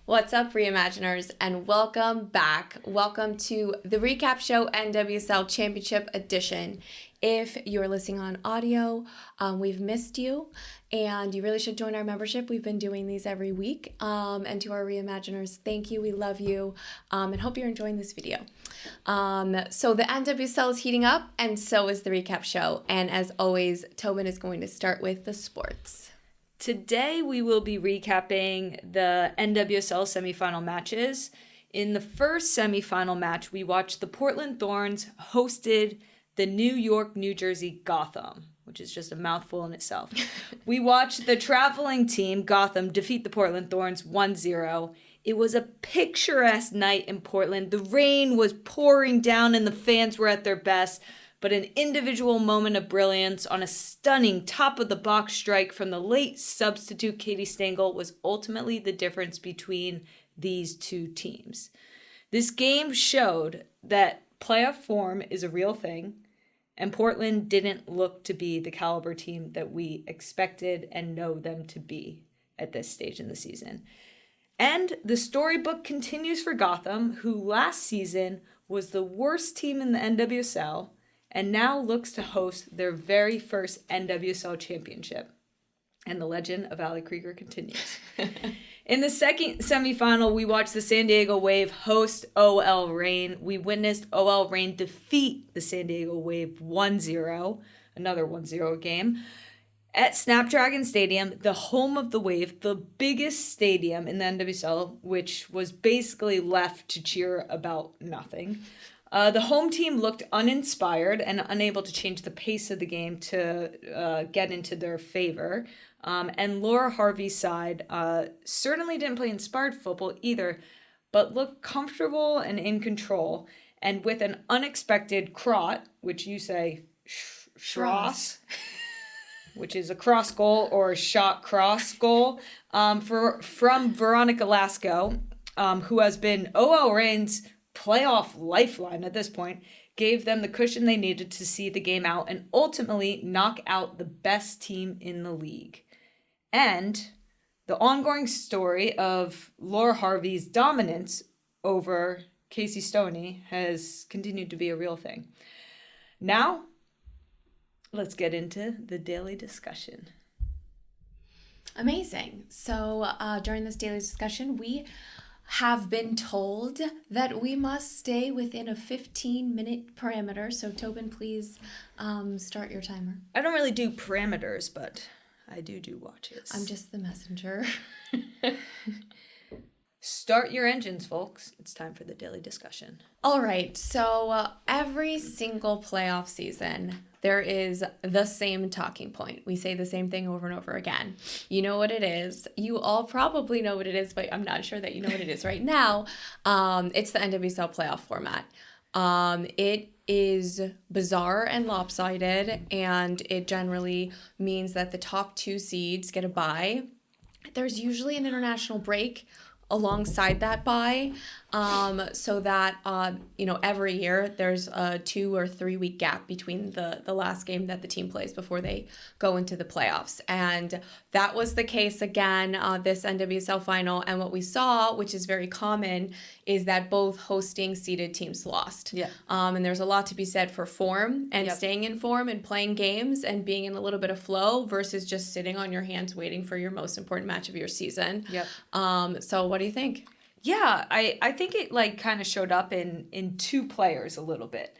What's up, Reimaginers, and welcome back. Welcome to the Recap Show NWSL Championship Edition. If you're listening on audio, we've missed you, and you really should join our membership. We've been doing these every week. And to our Reimaginers, thank you, we love you, and hope you're enjoying this video. So the NWSL is heating up, and so is the Recap Show. And as always, Tobin is going to start with the sports. Today we will be recapping the NWSL semifinal matches. In the first semifinal match, we watched the Portland Thorns hosted the New York, New Jersey Gotham, which is just a mouthful in itself. We watched the traveling team, Gotham, defeat the Portland Thorns 1-0. It was a picturesque night in Portland. The rain was pouring down and the fans were at their best. But an individual moment of brilliance on a stunning top-of-the-box strike from the late substitute Katie Stengel was ultimately the difference between these two teams. This game showed that playoff form is a real thing, and Portland didn't look to be the caliber team that we expected and know them to be at this stage in the season. And the storybook continues for Gotham, who last season was the worst team in the NWSL, and now looks to host their very first NWSL Championship. And the legend of Ali Krieger continues. In the second semifinal, we watched the San Diego Wave host OL Reign. We witnessed OL Reign defeat the San Diego Wave 1-0, another 1-0 game, at Snapdragon Stadium, the home of the Wave, the biggest stadium in the NWSL, which was basically left to cheer about nothing. The home team looked uninspired and unable to change the pace of the game to get into their favor. And Laura Harvey's side certainly didn't play inspired football either, but looked comfortable and in control. And with an unexpected crot, which you say schross, which is a cross goal or a shot cross goal, from Veronica Lasco, who has been OL Reign's playoff lifeline at this point, gave them the cushion they needed to see the game out and ultimately knock out the best team in the league. And the ongoing story of Laura Harvey's dominance over Casey Stoney has continued to be a real thing. Now, let's get into the daily discussion. Amazing. So during this daily discussion, we have been told that we must stay within a 15-minute parameter. So Tobin, please start your timer. I don't really do parameters, but I do watches. I'm just the messenger. Start your engines, folks. It's time for the daily discussion. All right. So every single playoff season, there is the same talking point. We say the same thing over and over again. You know what it is. You all probably know what it is, but I'm not sure that you know what it is right now. It's the NWSL playoff format. It is bizarre and lopsided, and it generally means that the top two seeds get a bye. There's usually an international break alongside that bye, so that every year there's a 2 or 3 week gap between the last game that the team plays before they go into the playoffs. And that was the case again this NWSL final. And what we saw, which is very common, is that both hosting seeded teams lost. Yeah. And there's a lot to be said for form and staying in form and playing games and being in a little bit of flow versus just sitting on your hands waiting for your most important match of your season. Yep. So what do you think? Yeah, I think it kind of showed up in two players a little bit.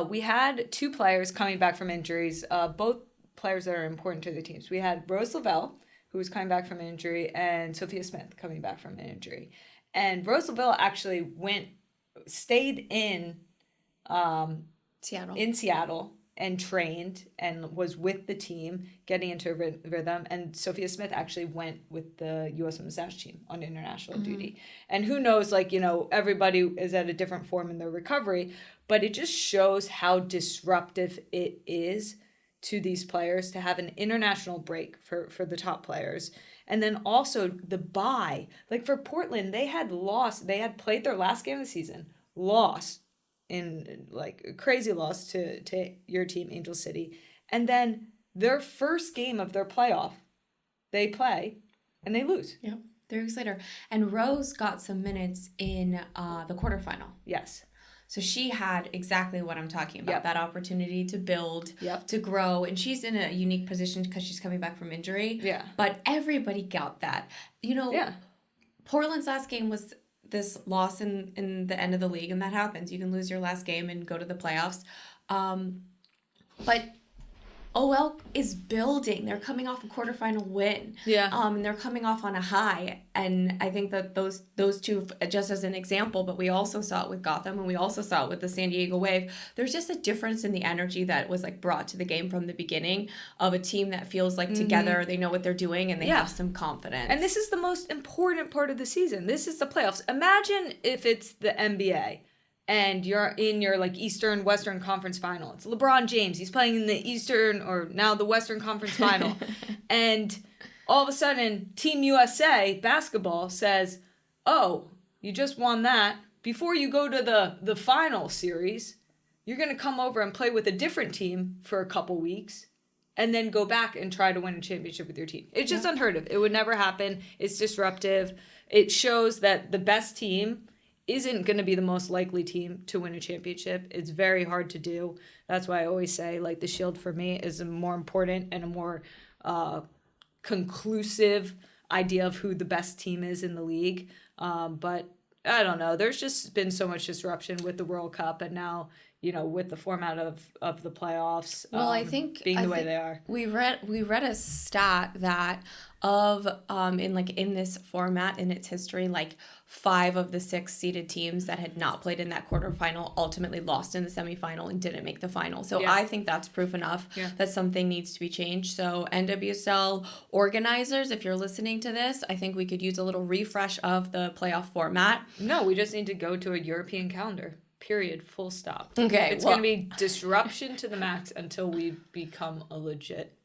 We had two players coming back from injuries, both players that are important to the teams. We had Rose Lavelle, who was coming back from an injury, and Sophia Smith coming back from an injury. And Rose Lavelle actually stayed in Seattle and trained and was with the team getting into a rhythm. And Sophia Smith actually went with the U.S. Women's National Team on international duty. And who knows, everybody is at a different form in their recovery, but it just shows how disruptive it is to these players to have an international break for the top players. And then also the bye. Like for Portland, they had played their last game of the season, lost in a crazy loss to your team, Angel City. And then their first game of their playoff, they play and they lose. Yeah. 3 weeks later. And Rose got some minutes in the quarterfinal. Yes. So she had exactly what I'm talking about, Yep. that opportunity to build, Yep. to grow. And she's in a unique position because she's coming back from injury. Yeah. But everybody got that. You know, Yeah. Portland's last game was this loss in the end of the league, and that happens. You can lose your last game and go to the playoffs. But OL is building. They're coming off a quarterfinal win. Yeah. And they're coming off on a high. And I think that those two, just as an example, but we also saw it with Gotham and we also saw it with the San Diego Wave. There's just a difference in the energy that was like brought to the game from the beginning of a team that feels like together, they know what they're doing, and they have some confidence. And this is the most important part of the season. This is the playoffs. Imagine if it's the NBA. And you're in your like Eastern Western Conference final. It's LeBron James. He's playing in the Eastern or now the Western Conference final. And all of a sudden, Team USA basketball says, oh, you just won that. Before you go to the final series, you're going to come over and play with a different team for a couple weeks and then go back and try to win a championship with your team. It's just unheard of. It would never happen. It's disruptive. It shows that the best team isn't going to be the most likely team to win a championship. It's very hard to do. That's why I always say, like, the Shield for me is a more important and a more conclusive idea of who the best team is in the league. But I don't know. There's just been so much disruption with the World Cup, and now, you know, with the format of the playoffs, I think being the way they are. We read a stat that in this format in its history, like 5 of the 6 seeded teams that had not played in that quarterfinal ultimately lost in the semifinal and didn't make the final. So I think that's proof enough that something needs to be changed. So NWSL organizers, if you're listening to this, I think we could use a little refresh of the playoff format. No, we just need to go to a European calendar. Period. Full stop. Okay. It's going to be disruption to the max until we become a legit.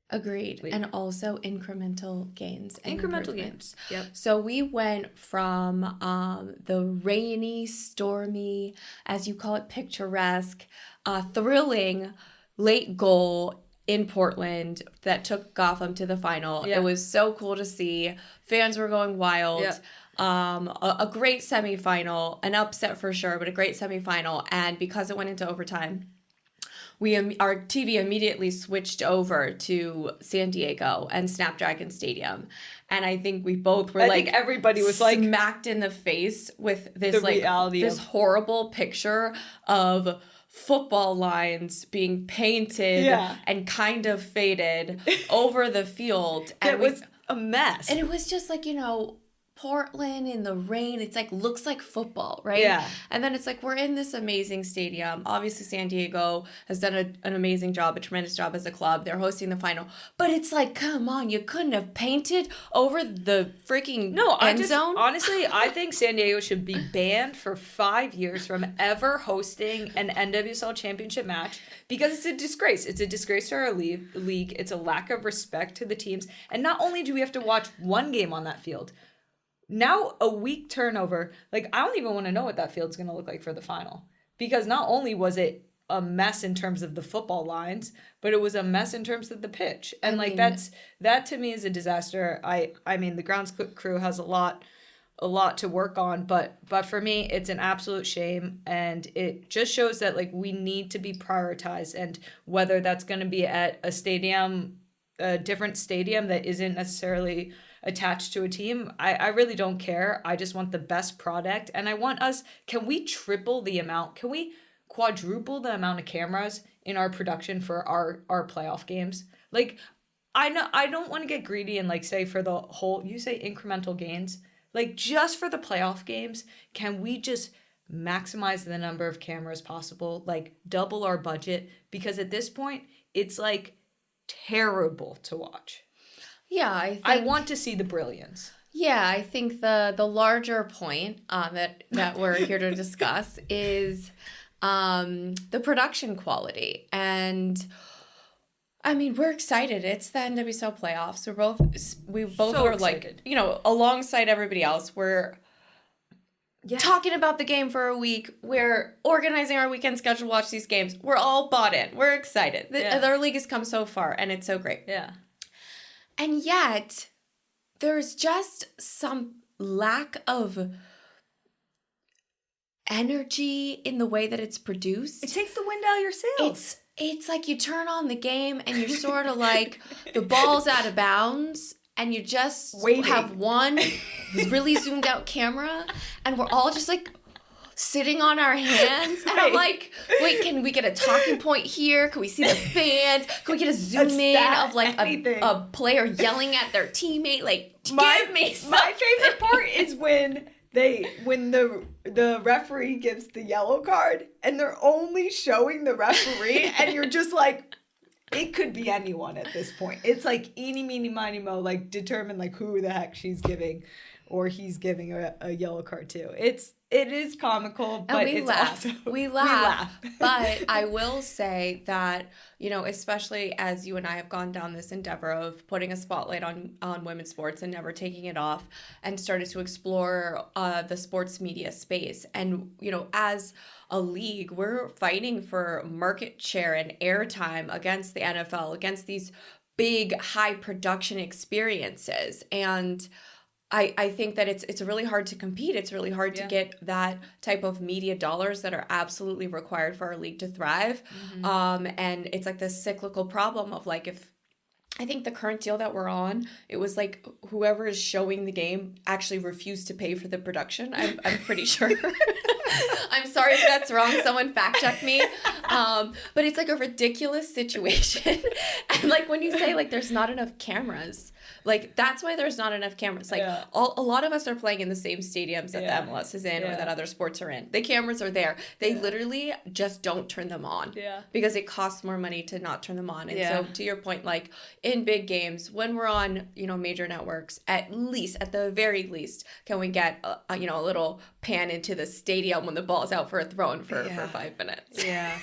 Agreed. And also incremental gains. And incremental gains. Yep. So we went from the rainy, stormy, as you call it, picturesque, thrilling late goal in Portland that took Gotham to the final. Yeah. It was so cool to see. Fans were going wild. Yeah. A great semifinal, an upset for sure, but a great semifinal. And because it went into overtime, our TV immediately switched over to San Diego and Snapdragon Stadium. And I think we both were I think everybody was like smacked in the face with this this horrible picture of football lines being painted and kind of faded over the field. And it was a mess. And it was just like, you know, Portland in the rain, it's like looks like football, right? Yeah. And then it's like we're in this amazing stadium. Obviously, San Diego has done an amazing job, a tremendous job as a club. They're hosting the final, but it's like, come on, you couldn't have painted over the freaking end zone. Honestly, I think San Diego should be banned for 5 years from ever hosting an NWSL Championship match because it's a disgrace. It's a disgrace to our league. It's a lack of respect to the teams, and not only do we have to watch one game on that field. Now a week turnover, like I don't even want to know what that field's going to look like for the final. Because not only was it a mess in terms of the football lines, but it was a mess in terms of the pitch. And that to me is a disaster. I mean the grounds crew has a lot to work on, but for me it's an absolute shame, and it just shows that like we need to be prioritized, and whether that's going to be at a different stadium that isn't necessarily attached to a team, I really don't care. I just want the best product, and I want can we triple the amount? Can we quadruple the amount of cameras in our production for our playoff games? Like, I don't want to get greedy and like say for the whole, you say incremental gains, like just for the playoff games, can we just maximize the number of cameras possible, like double our budget? Because at this point, it's like terrible to watch. Yeah, I want to see the brilliance. Yeah, I think the larger point that we're here to discuss is the production quality. And I mean, we're excited. It's the NWSL playoffs. We both so are excited. Like, you know, alongside everybody else, we're talking about the game for a week. We're organizing our weekend schedule to watch these games. We're all bought in. We're excited. Our league has come so far, and it's so great. Yeah. And yet, there's just some lack of energy in the way that it's produced. It takes the wind out of your sails. It's like you turn on the game and you're sort of like the ball's out of bounds and you just have one really zoomed out camera and we're all just like sitting on our hands. And I'm like, wait, can we get a talking point here? Can we see the fans? Can we get a zoom in of like a player yelling at their teammate? Like, give me something. My favorite part is when the referee gives the yellow card and they're only showing the referee and you're just like, it could be anyone at this point. It's like eeny, meeny, miny, mo, like determine like who the heck she's giving or he's giving a yellow card to. It is comical, but we it's laugh. awesome. We laugh. But I will say that, you know, especially as you and I have gone down this endeavor of putting a spotlight on women's sports and never taking it off and started to explore the sports media space. And, you know, as a league, we're fighting for market share and airtime against the NFL, against these big, high production experiences. And I think that it's really hard to compete. It's really hard to get that type of media dollars that are absolutely required for our league to thrive. And it's like this cyclical problem of like, if I think the current deal that we're on, it was like whoever is showing the game actually refused to pay for the production. I'm pretty sure. I'm sorry if that's wrong. Someone fact check me. But it's like a ridiculous situation. And like when you say like there's not enough cameras, like that's why there's not enough cameras. Like a lot of us are playing in the same stadiums that the MLS is in or that other sports are in. The cameras are there. They literally just don't turn them on because it costs more money to not turn them on. And so to your point, like in big games, when we're on, you know, major networks, at the very least, can we get a little pan into the stadium when the ball's out for a throw-in for 5 minutes? Yeah.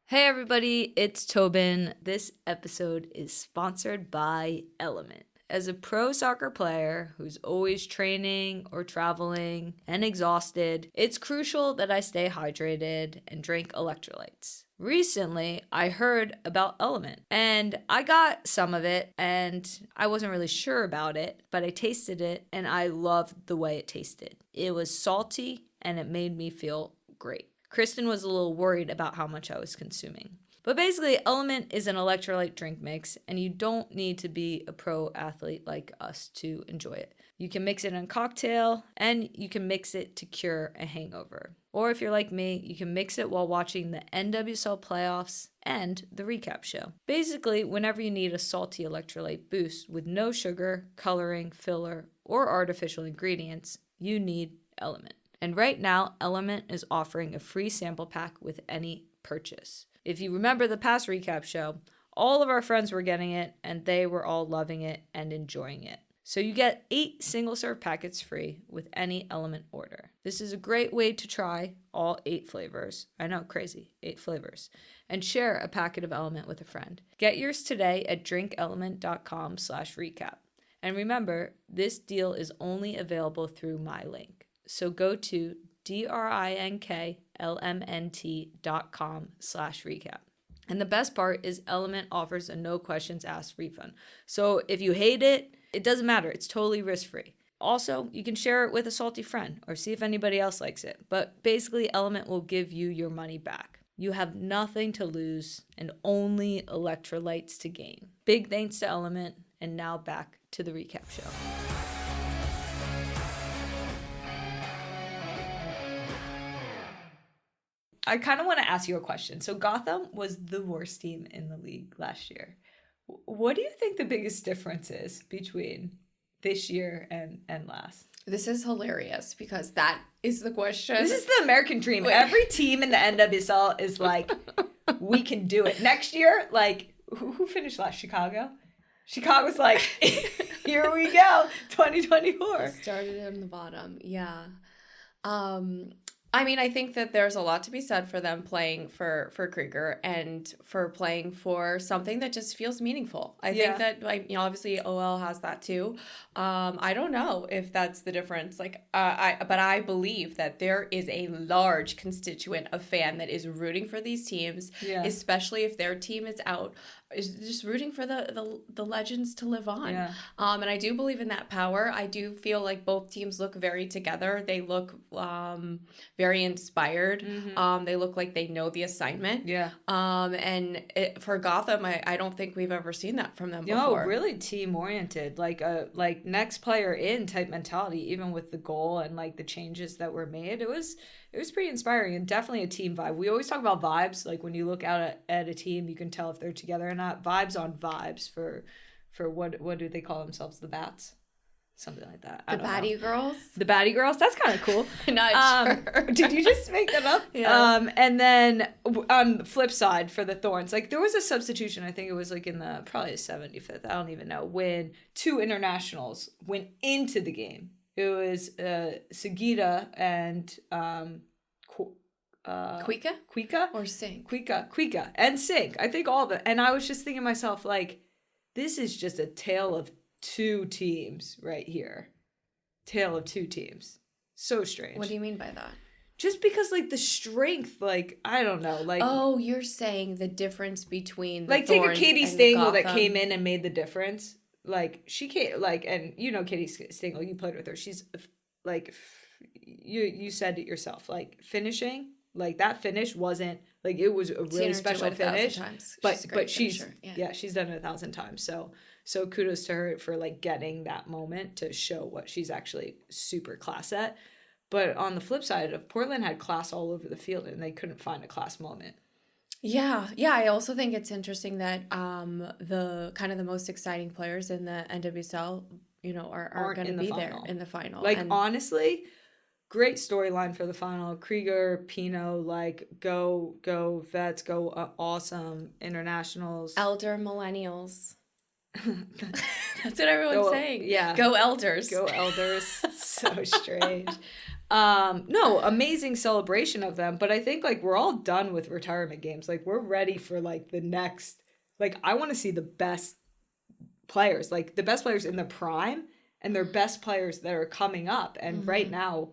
Hey everybody, it's Tobin. This episode is sponsored by Element. As a pro soccer player who's always training or traveling and exhausted, it's crucial that I stay hydrated and drink electrolytes. Recently, I heard about Element and I got some of it and I wasn't really sure about it, but I tasted it and I loved the way it tasted. It was salty and it made me feel great. Kristen was a little worried about how much I was consuming. But basically, Element is an electrolyte drink mix, and you don't need to be a pro athlete like us to enjoy it. You can mix it in a cocktail, and you can mix it to cure a hangover. Or if you're like me, you can mix it while watching the NWSL playoffs and the recap show. Basically, whenever you need a salty electrolyte boost with no sugar, coloring, filler, or artificial ingredients, you need Element. And right now, Element is offering a free sample pack with any purchase. If you remember the past recap show, all of our friends were getting it and they were all loving it and enjoying it. So you get 8 single-serve packets free with any Element order. This is a great way to try all 8 flavors. I know, crazy, 8 flavors. And share a packet of Element with a friend. Get yours today at drinkelement.com/recap. And remember, this deal is only available through my link. So go to drinklmnt.com/recap. And the best part is Element offers a no questions asked refund. So if you hate it, it doesn't matter. It's totally risk-free. Also, you can share it with a salty friend or see if anybody else likes it. But basically, Element will give you your money back. You have nothing to lose and only electrolytes to gain. Big thanks to Element. And now back to the recap show. I kind of want to ask you a question. So Gotham was the worst team in the league last year. What do you think the biggest difference is between this year and last? This is hilarious because that is the question. This is the American dream. Every team in the NWSL is like, we can do it. Next year, like, who finished last? Chicago? Chicago's like, here we go, 2024. Started in the bottom, yeah. I mean, I think that there's a lot to be said for them playing for Krieger and for playing for something that just feels meaningful. I think that, like, you know, obviously OL has that too. I don't know if that's the difference. Like, but I believe that there is a large constituent of fan that is rooting for these teams, especially if their team is out, is just rooting for the legends to live on. And I do believe in that power. I do feel like both teams look very together. They look very inspired. They look like they know the assignment. And for Gotham, I don't think we've ever seen that from them before. No, really team oriented, like next player in type mentality, even with the goal and like the changes that were made. It was pretty inspiring and definitely a team vibe. We always talk about vibes. Like when you look out at a team, you can tell if they're together or not. Vibes on vibes for what do they call themselves? The Bats? Something like that. The Baddie Girls? The Baddie Girls? That's kind of cool. Not sure. Did you just make that up? And then on the flip side for the Thorns, like there was a substitution, I think it was like in the probably 75th, I don't even know, when 2 internationals went into the game. It was Sagita and Kuika? Or Sink? Kuika and Sink. I think all of it. And I was just thinking to myself, like, this is just a tale of 2 teams right here. Tale of 2 teams. So strange. What do you mean by that? Just because, like, the strength, like, I don't know, like... Oh, you're saying the difference between the like, Thorns take a Katie and Stengel that came in and made the difference. Like, she came, like, and you know Katie Stengel, you played with her. She's, like, you said it yourself, like, finishing, like, that finish wasn't, like, it was a really special finish. But she's she's done it 1,000 times. So kudos to her for, like, getting that moment to show what she's actually super class at. But on the flip side, of Portland had class all over the field, and they couldn't find a class moment. Yeah. I also think it's interesting that the kind of the most exciting players in the NWSL, you know, are going to be there in the final. Like, honestly, great storyline for the final. Krieger, Pino, like, go Vets, go awesome internationals. Elder Millennials. That's what everyone's saying. Yeah. Go Elders. Go Elders. So strange. No, amazing celebration of them. But I think, like, we're all done with retirement games. Like, we're ready for, like, the next... Like, I want to see the best players. Like, the best players in the prime and their best players that are coming up. And right now,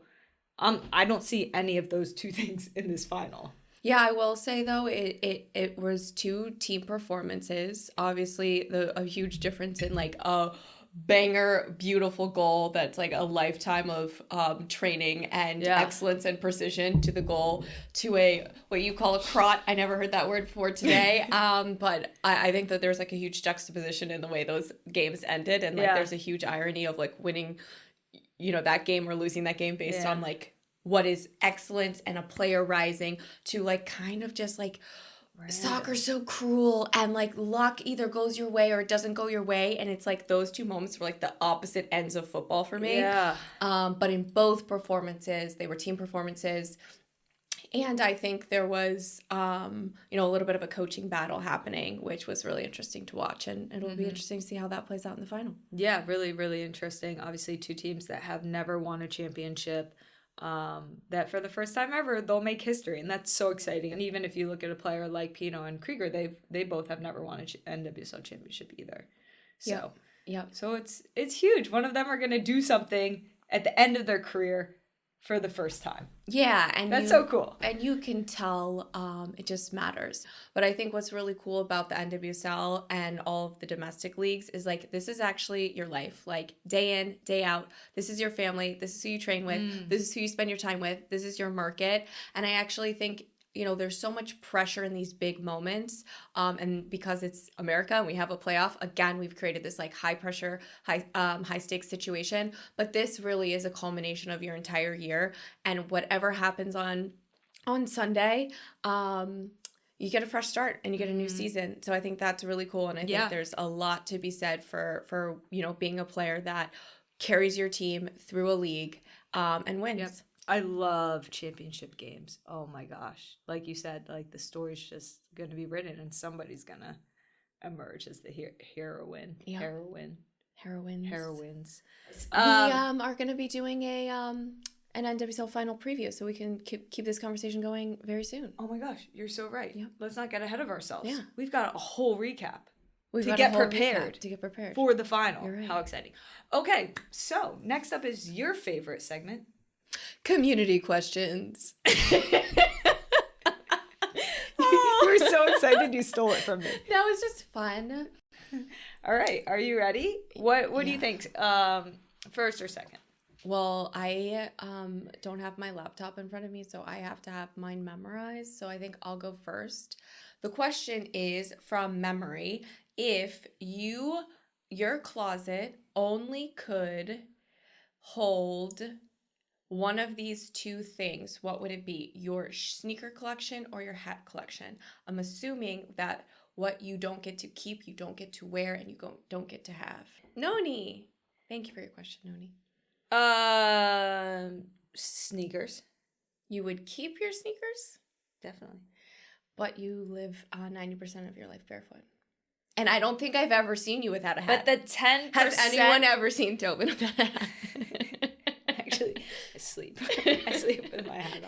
I don't see any of those 2 things in this final. Yeah, I will say, though, it was 2 team performances. Obviously, a huge difference in, like, a banger, beautiful goal that's, like, a lifetime of training and excellence and precision to the goal, to a, what you call a crot. I never heard that word before today. But I think that there's, like, a huge juxtaposition in the way those games ended. And, like, there's a huge irony of, like, winning, you know, that game or losing that game based on, like, what is excellence and a player rising to, like, kind of just, like, soccer's so cruel and, like, luck either goes your way or it doesn't go your way. And it's, like, those 2 moments were, like, the opposite ends of football for me. But in both performances, they were team performances. And I think there was, you know, a little bit of a coaching battle happening, which was really interesting to watch. And it'll be interesting to see how that plays out in the final. Yeah, really, really interesting. Obviously, 2 teams that have never won a championship. That for the first time ever they'll make history, and that's so exciting. And even if you look at a player like Pino and Krieger, they both have never won an NWSL championship either. So so it's huge. One of them are going to do something at the end of their career for the first time. Yeah, and that's so cool. And you can tell it just matters. But I think what's really cool about the NWSL and all of the domestic leagues is, like, this is actually your life. Like, day in, day out. This is your family. This is who you train with. This is who you spend your time with. This is your market. And I actually think, you know, there's so much pressure in these big moments. And because it's America and we have a playoff, again, we've created this, like, high pressure, high stakes situation. But this really is a culmination of your entire year. And whatever happens on Sunday, you get a fresh start and you get a new season. So I think that's really cool. And I think there's a lot to be said for, you know, being a player that carries your team through a league and wins. I love championship games. Oh my gosh. Like you said, like, the story's just going to be written and somebody's going to emerge as the heroine. Heroines. We are going to be doing a an NWSL final preview so we can keep this conversation going very soon. Oh my gosh, you're so right. Yeah. Let's not get ahead of ourselves. Yeah. We've got a whole recap. To get prepared for the final. You're right. How exciting. Okay, so next up is your favorite segment. Community questions. We're so excited you stole it from me. That was just fun. All right, are you ready? What do you think? First or second? Well, I don't have my laptop in front of me, so I have to have mine memorized. So I think I'll go first. The question is from memory. If your closet only could hold one of these two things, what would it be? Your sneaker collection or your hat collection? I'm assuming that what you don't get to keep, you don't get to wear, and you don't get to have. Noni! Thank you for your question, Noni. Sneakers. You would keep your sneakers? Definitely. But you live 90% of your life barefoot. And I don't think I've ever seen you without a hat. But the 10%... Has anyone ever seen Tobin without a hat? Actually, I sleep. I sleep with my hat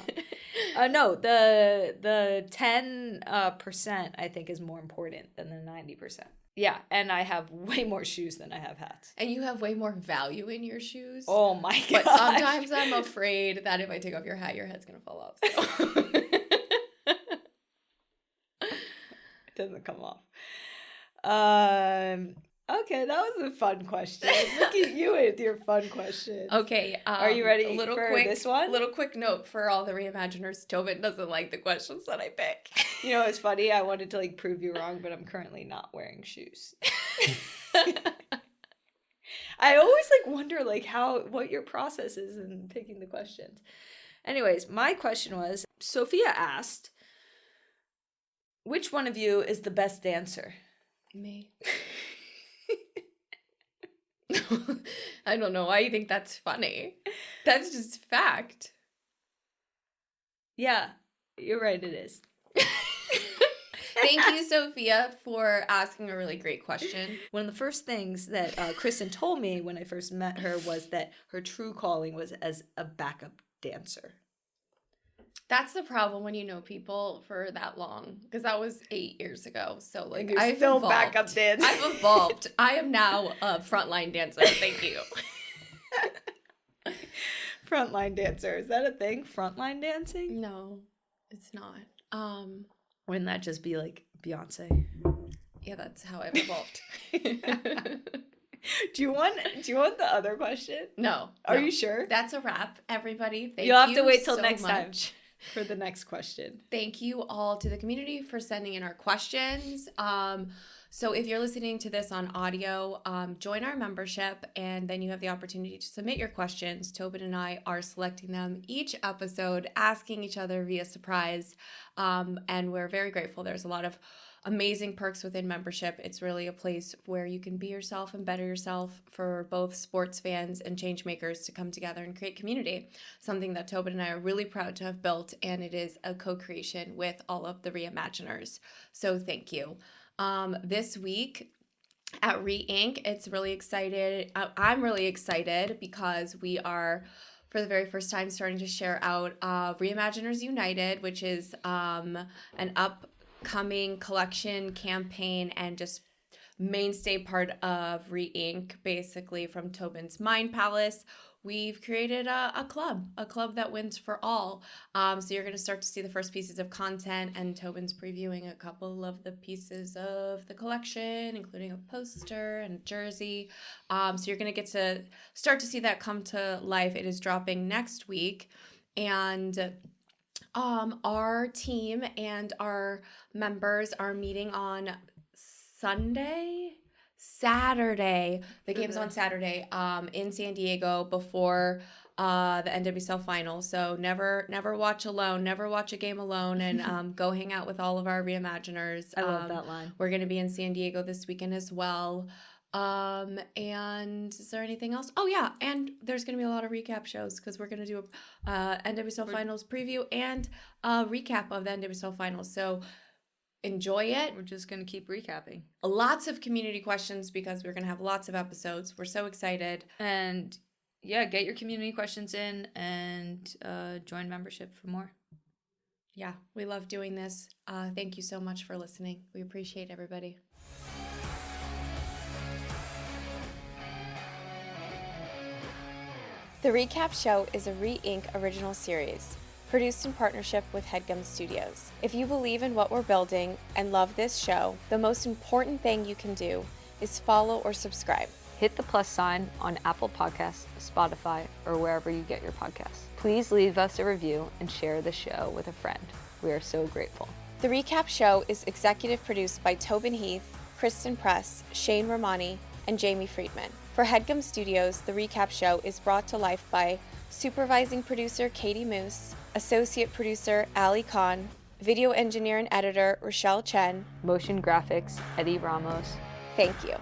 on. No, the 10% I think is more important than the 90%. Yeah, and I have way more shoes than I have hats. And you have way more value in your shoes. Oh my god! But sometimes I'm afraid that if I take off your hat, your head's gonna fall off. So. It doesn't come off. Okay, that was a fun question. Look at you with your fun questions. Okay. Are you ready for this one? Little quick note for all the reimaginers. Tobin doesn't like the questions that I pick. You know, it's funny. I wanted to prove you wrong, but I'm currently not wearing shoes. I always wonder what your process is in picking the questions. Anyways, my question was, Sophia asked, which one of you is the best dancer? Me. I don't know why you think that's funny. That's just fact. Yeah, you're right, it is. Thank you, Sophia, for asking a really great question. One of the first things that Christen told me when I first met her was that her true calling was as a backup dancer. That's the problem when you know people for that long, because that was 8 years ago. So I've still evolved. Backup dancer. I've evolved. I am now a frontline dancer. Thank you. Frontline dancer, is that a thing? Frontline dancing? No, it's not. Wouldn't that just be like Beyonce? Yeah, that's how I've evolved. Do you want the other question? No. Are you sure? That's a wrap, everybody. You'll have to wait till next time for the next question. Thank you all to the community for sending in our questions. So if you're listening to this on audio, join our membership, and then you have the opportunity to submit your questions. Tobin and I are selecting them each episode, asking each other via surprise, and we're very grateful. There's a lot of amazing perks within membership. It's really a place where you can be yourself and better yourself for both sports fans and change makers to come together and create community, something that Tobin and I are really proud to have built, and it is a co-creation with all of the reimaginers. So thank you. This week at Re-Inc, it's really excited. I'm really excited because we are, for the very first time, starting to share out Reimaginers United, which is an upcoming collection campaign and just mainstay part of Re-Inc, basically from Tobin's Mind Palace. We've created a club that wins for all. So you're going to start to see the first pieces of content, and Tobin's previewing a couple of the pieces of the collection, including a poster and a jersey. So you're going to get to start to see that come to life. It is dropping next week, and our team and our members are meeting on Saturday. The game's on Saturday in San Diego before the NWSL final. So never watch alone. Never watch a game alone, and go hang out with all of our reimaginers. I love that line. We're going to be in San Diego this weekend as well. And is there anything else? Oh yeah, and there's going to be a lot of recap shows because we're going to do a NWSL finals preview and a recap of the NWSL finals. So enjoy it. We're just going to keep recapping. Lots of community questions because we're going to have lots of episodes. We're so excited. And yeah, get your community questions in and join membership for more. Yeah, we love doing this. Thank you so much for listening. We appreciate everybody. The Recap Show is a Re-Inc. original series, produced in partnership with HeadGum Studios. If you believe in what we're building and love this show, the most important thing you can do is follow or subscribe. Hit the plus sign on Apple Podcasts, Spotify, or wherever you get your podcasts. Please leave us a review and share the show with a friend. We are so grateful. The Recap Show is executive produced by Tobin Heath, Kristen Press, Shane Romani, and Jamie Friedman. For HeadGum Studios, The Recap Show is brought to life by supervising producer Katie Moose, associate producer Ali Khan, video engineer and editor Rochelle Chen, Motion graphics, Eddie Ramos. Thank you.